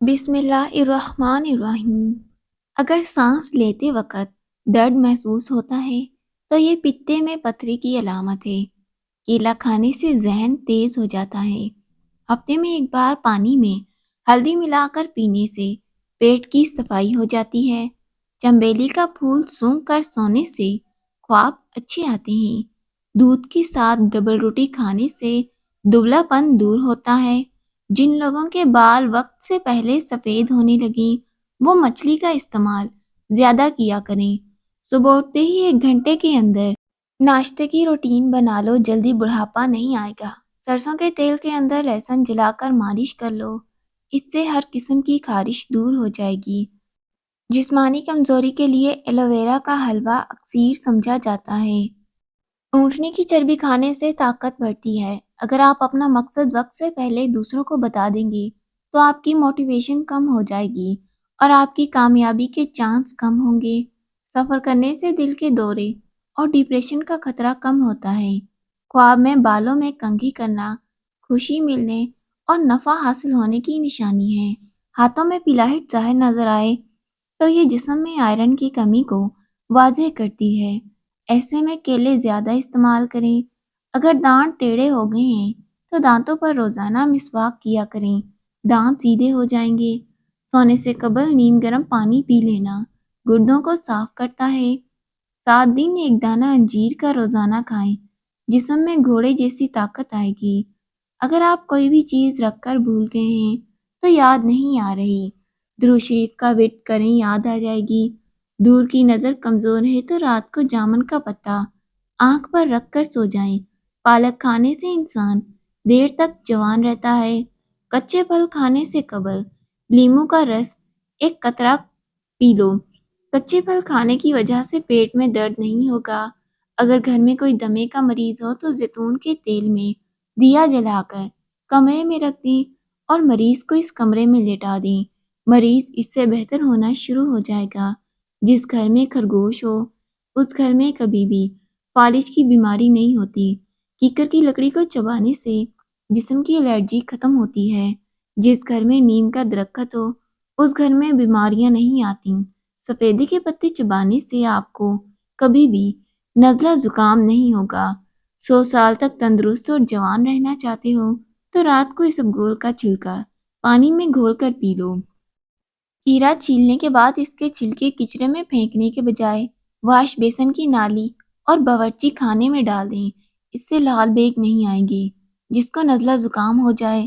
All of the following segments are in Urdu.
بسم اللہ الرحمن الرحیم۔ اگر سانس لیتے وقت درد محسوس ہوتا ہے تو یہ پتے میں پتھری کی علامت ہے۔ کیلا کھانے سے ذہن تیز ہو جاتا ہے۔ ہفتے میں ایک بار پانی میں ہلدی ملا کر پینے سے پیٹ کی صفائی ہو جاتی ہے۔ چنبیلی کا پھول سونگھ کر سونے سے خواب اچھے آتے ہیں۔ دودھ کے ساتھ ڈبل روٹی کھانے سے دبلا پن دور ہوتا ہے۔ جن لوگوں کے بال وقت سے پہلے سفید ہونے لگیں وہ مچھلی کا استعمال زیادہ کیا کریں۔ صبح اٹھتے ہی 1 گھنٹے کے اندر ناشتے کی روٹین بنا لو، جلدی بڑھاپا نہیں آئے گا۔ سرسوں کے تیل کے اندر لہسن جلا کر مالش کر لو، اس سے ہر قسم کی خارش دور ہو جائے گی۔ جسمانی کمزوری کے لیے ایلو ویرا کا حلوہ اکسیر سمجھا جاتا ہے۔ اونٹنی کی چربی کھانے سے طاقت بڑھتی ہے۔ اگر آپ اپنا مقصد وقت سے پہلے دوسروں کو بتا دیں گے تو آپ کی موٹیویشن کم ہو جائے گی اور آپ کی کامیابی کے چانس کم ہوں گے۔ سفر کرنے سے دل کے دورے اور ڈپریشن کا خطرہ کم ہوتا ہے۔ خواب میں بالوں میں کنگھی کرنا خوشی ملنے اور نفع حاصل ہونے کی نشانی ہے۔ ہاتھوں میں پیلاہٹ ظاہر نظر آئے تو یہ جسم میں آئرن کی کمی کو واضح کرتی ہے۔ ایسے میں کیلے زیادہ استعمال کریں۔ اگر دانت ٹیڑھے ہو گئے ہیں تو دانتوں پر روزانہ مسواک کیا کریں، دانت سیدھے ہو جائیں گے۔ سونے سے قبل نیم گرم پانی پی لینا گردوں کو صاف کرتا ہے۔ 7 دن 1 دانہ انجیر کا روزانہ کھائیں، جسم میں گھوڑے جیسی طاقت آئے گی۔ اگر آپ کوئی بھی چیز رکھ کر بھول گئے ہیں تو یاد نہیں آ رہی، درود شریف کا ورد کریں، یاد آ جائے گی۔ دور کی نظر کمزور ہے تو رات کو جامن کا پتا آنکھ پر رکھ کر سو جائیں۔ پالک کھانے سے انسان دیر تک جوان رہتا ہے۔ کچے پھل کھانے سے قبل لیموں کا رس 1 قطرہ پی لو، کچے پھل کھانے کی وجہ سے پیٹ میں درد نہیں ہوگا۔ اگر گھر میں کوئی دمے کا مریض ہو تو زیتون کے تیل میں دیا جلا کر کمرے میں رکھ دیں اور مریض کو اس کمرے میں لیٹا دیں، مریض اس سے بہتر ہونا شروع ہو جائے گا۔ جس گھر میں خرگوش ہو اس گھر میں کبھی بھی فالج کی بیماری نہیں ہوتی۔ کیکر کی لکڑی کو چبانے سے جسم کی الرجی ختم ہوتی ہے۔ جس گھر میں نیم کا درخت ہو اس گھر میں بیماریاں نہیں آتی۔ سفیدے کے پتے چبانے سے آپ کو کبھی بھی نزلہ زکام نہیں ہوگا۔ 100 سال تک تندرست اور جوان رہنا چاہتے ہو تو رات کو اسبگول کا چھلکا پانی میں گھول کر پی لو۔ کھیرا چھیلنے کے بعد اس کے چھلکے کچرے میں پھینکنے کے بجائے واش بیسن کی نالی اور باورچی خانے میں ڈال دیں، اس سے لال بیگ نہیں آئیں گے۔ جس کو نزلہ زکام ہو جائے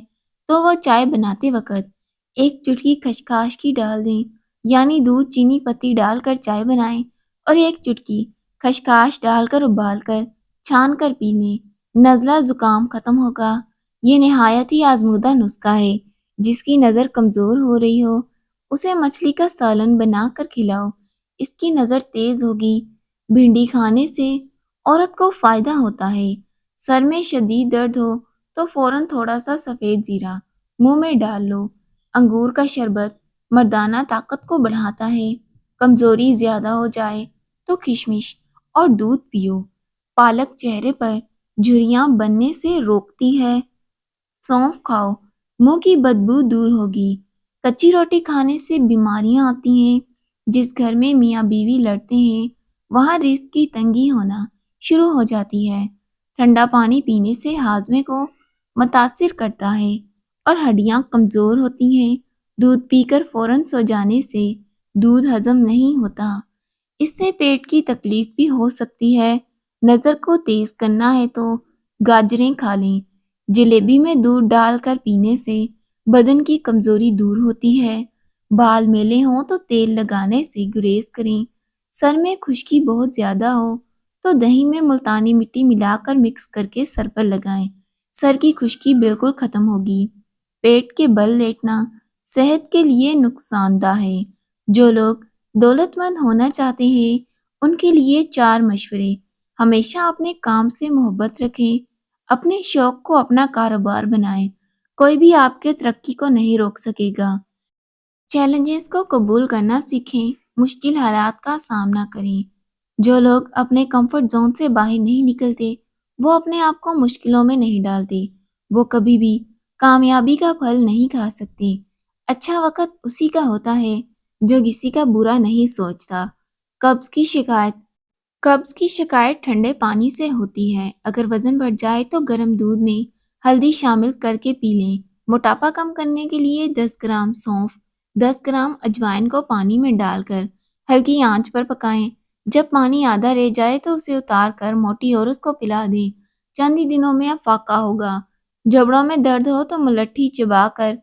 تو وہ چائے بناتے وقت 1 چٹکی خشخاش کی ڈال دیں، یعنی دودھ چینی پتی ڈال کر چائے بنائیں اور 1 چٹکی خشخاش ڈال کر ابال کر چھان کر پی لیں، نزلہ زکام ختم ہوگا۔ یہ نہایت ہی آزمودہ نسخہ ہے۔ جس کی نظر کمزور ہو رہی ہو اسے مچھلی کا سالن بنا کر کھلاؤ، اس کی نظر تیز ہوگی۔ بھنڈی کھانے سے عورت کو فائدہ ہوتا ہے۔ سر میں شدید درد ہو تو فوراً تھوڑا سا سفید زیرہ منہ میں ڈال لو۔ انگور کا شربت مردانہ طاقت کو بڑھاتا ہے۔ کمزوری زیادہ ہو جائے تو کشمش اور دودھ پیو۔ پالک چہرے پر جھریاں بننے سے روکتی ہے۔ سونف کھاؤ، منہ کی بدبو دور ہوگی۔ کچی روٹی کھانے سے بیماریاں آتی ہیں۔ جس گھر میں میاں بیوی لڑتے ہیں وہاں رزق کی تنگی ہونا شروع ہو جاتی ہے۔ ٹھنڈا پانی پینے سے ہاضمے کو متاثر کرتا ہے اور ہڈیاں کمزور ہوتی ہیں۔ دودھ پی کر فوراً سو جانے سے دودھ ہضم نہیں ہوتا، اس سے پیٹ کی تکلیف بھی ہو سکتی ہے۔ نظر کو تیز کرنا ہے تو گاجریں کھا لیں۔ جلیبی میں دودھ ڈال کر پینے سے بدن کی کمزوری دور ہوتی ہے۔ بال میلے ہوں تو تیل لگانے سے گریز کریں۔ سر میں خشکی بہت زیادہ ہو تو دہی میں ملتانی مٹی ملا کر مکس کر کے سر پر لگائیں، سر کی خشکی بالکل ختم ہوگی۔ پیٹ کے بل لیٹنا صحت کے لیے نقصان دہ ہے۔ جو لوگ دولت مند ہونا چاہتے ہیں ان کے لیے 4 مشورے۔ ہمیشہ اپنے کام سے محبت رکھیں، اپنے شوق کو اپنا کاروبار بنائیں، کوئی بھی آپ کے ترقی کو نہیں روک سکے گا۔ چیلنجز کو قبول کرنا سیکھیں، مشکل حالات کا سامنا کریں۔ جو لوگ اپنے کمفرٹ زون سے باہر نہیں نکلتے وہ اپنے آپ کو مشکلوں میں نہیں ڈالتے، وہ کبھی بھی کامیابی کا پھل نہیں کھا سکتے۔ اچھا وقت اسی کا ہوتا ہے جو کسی کا برا نہیں سوچتا۔ قبض کی شکایت قبض کی شکایت ٹھنڈے پانی سے ہوتی ہے۔ اگر وزن بڑھ جائے تو گرم دودھ میں ہلدی شامل کر کے پی لیں۔ موٹاپا کم کرنے کے لیے 10 گرام سونف، 10 گرام اجوائن کو پانی میں ڈال کر ہلکی آنچ پر پکائیں۔ جب پانی آدھا رہ جائے تو اسے اتار کر موٹی عورت کو پلا دیں۔ چند ہی دنوں میں افاقہ ہوگا۔ جبڑوں میں درد ہو تو ملٹھی چبا کر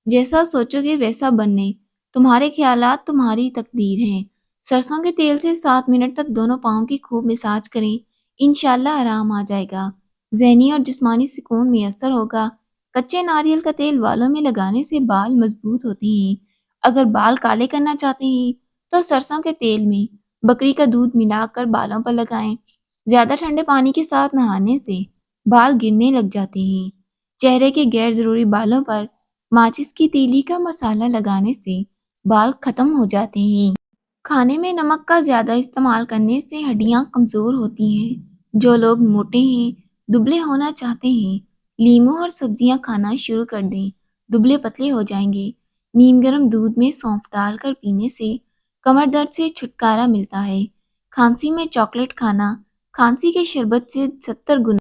جیسا سوچو گے ویسا بننے۔ تمہارے خیالات تمہاری تقدیر ہیں۔ سرسوں کے تیل سے 7 منٹ تک دونوں پاؤں کی خوب مساج کریں، انشاءاللہ آرام آ جائے گا۔ ذہنی اور جسمانی سکون میسر ہوگا۔ کچے ناریل کا تیل بالوں میں لگانے سے بال مضبوط ہوتے ہیں۔ اگر بال کالے کرنا چاہتے ہیں تو سرسوں کے تیل میں بکری کا دودھ ملا کر بالوں پر لگائیں۔ زیادہ ٹھنڈے پانی کے ساتھ نہانے سے بال گرنے لگ جاتے ہیں۔ چہرے کے غیر ضروری بالوں پر ماچس کی تیلی کا مسالہ لگانے سے بال ختم ہو جاتے ہیں۔ کھانے میں نمک کا زیادہ استعمال کرنے سے ہڈیاں کمزور ہوتی ہیں۔ جو لوگ موٹے ہیں، دبلے ہونا چاہتے ہیں، لیموں اور سبزیاں کھانا شروع کر دیں، دبلے پتلے ہو جائیں گے۔ نیم گرم دودھ میں سونف ڈال کر پینے سے کمر درد سے چھٹکارا ملتا ہے۔ کھانسی میں چاکلیٹ کھانا کھانسی کے شربت سے 70 گنا